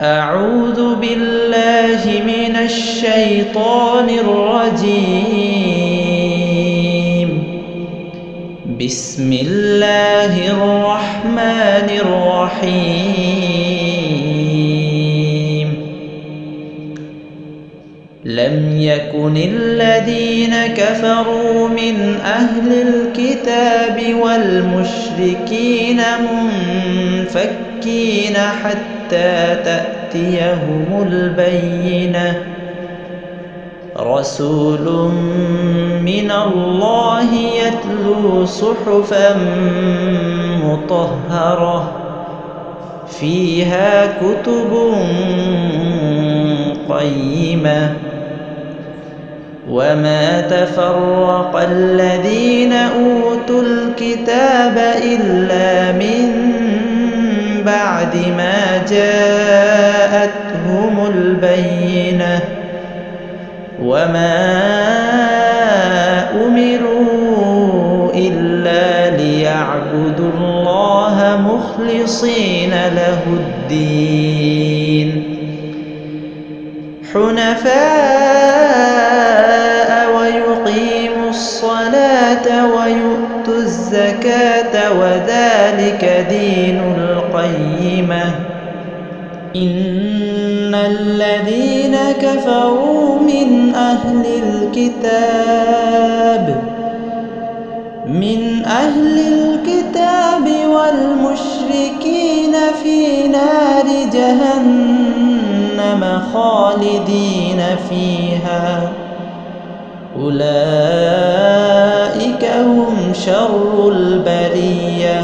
أعوذ بالله من الشيطان الرجيم. بسم الله الرحمن الرحيم. لم يكن الذين كفروا من أهل الكتاب والمشركين منفكين حتى تأتيهم البينة. رسول من الله يتلو صحفا مطهرة فيها كتب قيمة. وما تفرق الذين أوتوا الكتاب إلا من بعد ما جاءتهم البينة. وما أمروا إلا ليعبدوا الله مخلصين له الدين حنفاء ويقيموا الصلاة ويؤتوا الزكاة وذلك دين القيمة. إن الذين كفروا من أهل الكتاب والمشركين في نار جهنم خالدين فيها أولئك هم شر البرية.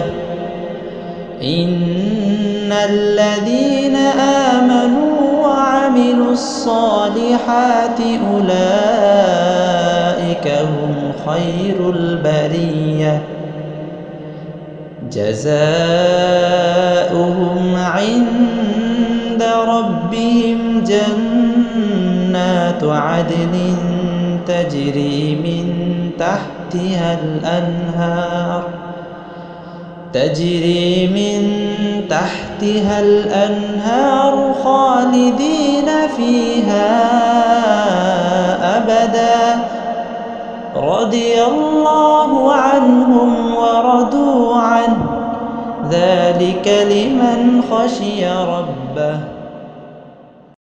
إن الذين آمنوا وعملوا الصالحات أولئك هم خير البرية. جزاؤهم عند ربهم جنات عدن تجري من تحتها الأنهار خالدين فيها أبدا. رضي الله عنهم ورضوا عنه ذلك لمن خشي ربه.